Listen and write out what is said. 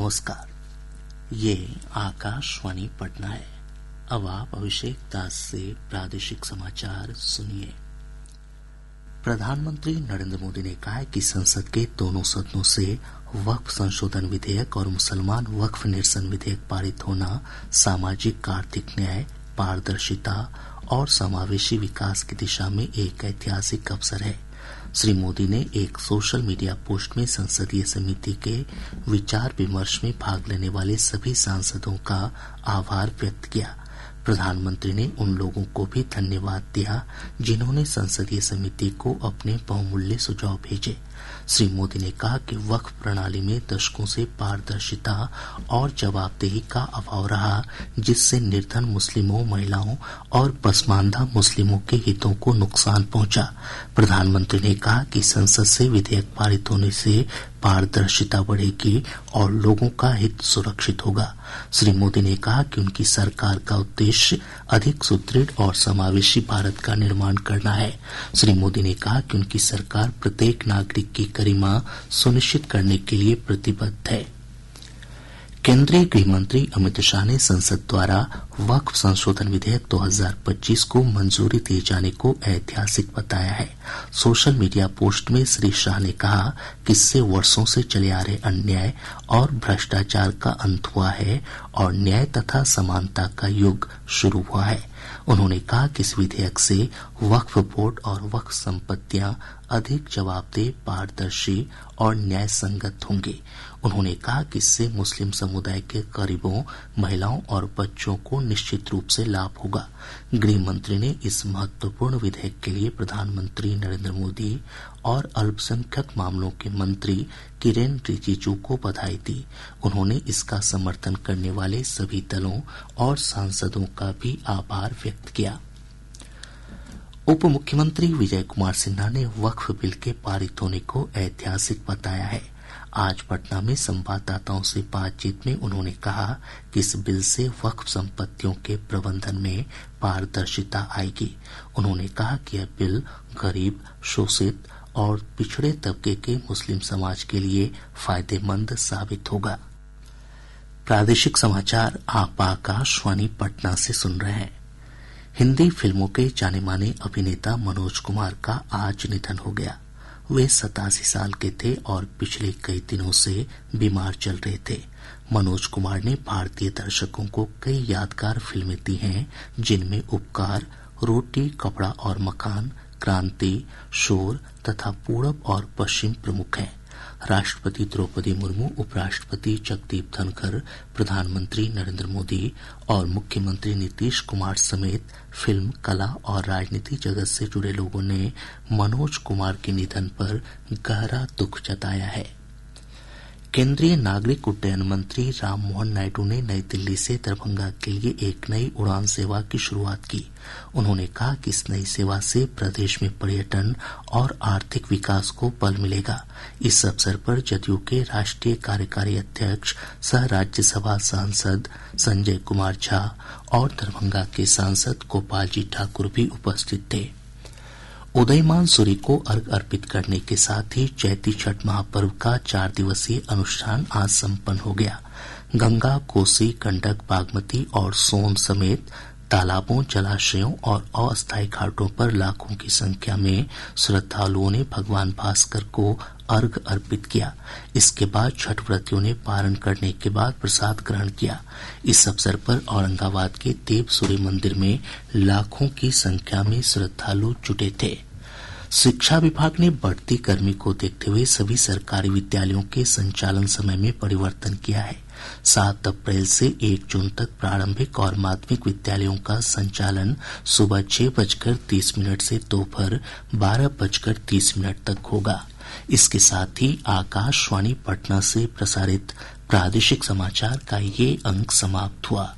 नमस्कार। ये आकाशवाणी पटना है। अब आप अभिषेक दास से प्रादेशिक समाचार सुनिए। प्रधानमंत्री नरेंद्र मोदी ने कहा है कि संसद के दोनों सदनों से वक्फ संशोधन विधेयक और मुसलमान वक्फ निरसन विधेयक पारित होना सामाजिक आर्थिक न्याय, पारदर्शिता और समावेशी विकास की दिशा में एक ऐतिहासिक अवसर है। श्री मोदी ने एक सोशल मीडिया पोस्ट में संसदीय समिति के विचार विमर्श में भाग लेने वाले सभी सांसदों का आभार व्यक्त किया। प्रधानमंत्री ने उन लोगों को भी धन्यवाद दिया जिन्होंने संसदीय समिति को अपने बहुमूल्य सुझाव भेजे। श्री मोदी ने कहा कि वक्फ प्रणाली में दशकों से पारदर्शिता और जवाबदेही का अभाव रहा, जिससे निर्धन मुस्लिमों, महिलाओं और पसमानदा मुस्लिमों के हितों को नुकसान पहुंचा। प्रधानमंत्री ने कहा कि संसद से विधेयक पारित होने से पारदर्शिता बढ़ेगी और लोगों का हित सुरक्षित होगा। श्री मोदी ने कहा कि उनकी सरकार का उद्देश्य अधिक सुदृढ़ और समावेशी भारत का निर्माण करना है। श्री मोदी ने कहा कि उनकी सरकार प्रत्येक नागरिक की गरिमा सुनिश्चित करने के लिए प्रतिबद्ध है। केंद्रीय गृह मंत्री अमित शाह ने संसद द्वारा वक्फ संशोधन विधेयक 2025 को मंजूरी दिए जाने को ऐतिहासिक बताया है। सोशल मीडिया पोस्ट में श्री शाह ने कहा कि इससे वर्षों से चले आ रहे अन्याय और भ्रष्टाचार का अंत हुआ है और न्याय तथा समानता का युग शुरू हुआ है। उन्होंने कहा कि इस विधेयक से वक्फ बोर्ड और वक्फ संपत्तियां अधिक जवाबदेह, पारदर्शी और न्याय संगत होंगी। उन्होंने कहा कि इससे मुस्लिम समुदाय के गरीबों, महिलाओं और बच्चों को निश्चित रूप से लाभ होगा। गृह मंत्री ने इस महत्वपूर्ण विधेयक के लिए प्रधानमंत्री नरेंद्र मोदी और अल्पसंख्यक मामलों के मंत्री किरेन रिजिजू को बधाई दी। उन्होंने इसका समर्थन करने वाले सभी दलों और सांसदों का भी आभार व्यक्त किया। उप मुख्यमंत्री विजय कुमार सिन्हा ने वक्फ बिल के पारित होने को ऐतिहासिक बताया है। आज पटना में संवाददाताओं से बातचीत में उन्होंने कहा कि इस बिल से वक्फ संपत्तियों के प्रबंधन में पारदर्शिता आएगी। उन्होंने कहा कि यह बिल गरीब, शोषित और पिछड़े तबके के मुस्लिम समाज के लिए फायदेमंद साबित होगा। प्रादेशिक समाचार आप आकाशवाणी पटना से सुन रहे हैं। हिंदी फिल्मों के जाने माने अभिनेता मनोज कुमार का आज निधन हो गया। वे 87 साल के थे और पिछले कई दिनों से बीमार चल रहे थे। मनोज कुमार ने भारतीय दर्शकों को कई यादगार फिल्में दी हैं, जिनमें उपकार, रोटी कपड़ा और मकान, क्रांति, शोर तथा पूरब और पश्चिम प्रमुख हैं। राष्ट्रपति द्रौपदी मुर्मू, उपराष्ट्रपति जगदीप धनखड़, प्रधानमंत्री नरेंद्र मोदी और मुख्यमंत्री नीतीश कुमार समेत फिल्म, कला और राजनीति जगत से जुड़े लोगों ने मनोज कुमार के निधन पर गहरा दुख जताया है। केंद्रीय नागरिक उड्डयन मंत्री राममोहन नायडू ने नई दिल्ली से दरभंगा के लिए एक नई उड़ान सेवा की शुरुआत की। उन्होंने कहा कि इस नई सेवा से प्रदेश में पर्यटन और आर्थिक विकास को बल मिलेगा। इस अवसर पर जदयू के राष्ट्रीय कार्यकारी अध्यक्ष सह राज्यसभा सांसद संजय कुमार झा और दरभंगा के सांसद गोपाल जी ठाकुर भी उपस्थित थे। उदयमान सूर्य को अर्घ्य अर्पित करने के साथ ही चैती छठ महापर्व का 4 दिवसीय अनुष्ठान आज संपन्न हो गया। गंगा, कोसी, गंडक, बागमती और सोन समेत तालाबों, जलाशयों और अस्थायी घाटों पर लाखों की संख्या में श्रद्धालुओं ने भगवान भास्कर को अर्घ्य अर्पित किया। इसके बाद छठ व्रतियों ने पारण करने के बाद प्रसाद ग्रहण किया। इस अवसर पर औरंगाबाद के देव सूर्य मंदिर में लाखों की संख्या में श्रद्धालु जुटे थे। शिक्षा विभाग ने बढ़ती गर्मी को देखते हुए सभी सरकारी विद्यालयों के संचालन समय में परिवर्तन किया है। 7 अप्रैल से 1 जून तक प्रारंभिक और माध्यमिक विद्यालयों का संचालन सुबह 6:30 से दोपहर 12:30 तक होगा। इसके साथ ही आकाशवाणी पटना से प्रसारित प्रादेशिक समाचार का ये अंक समाप्त हुआ।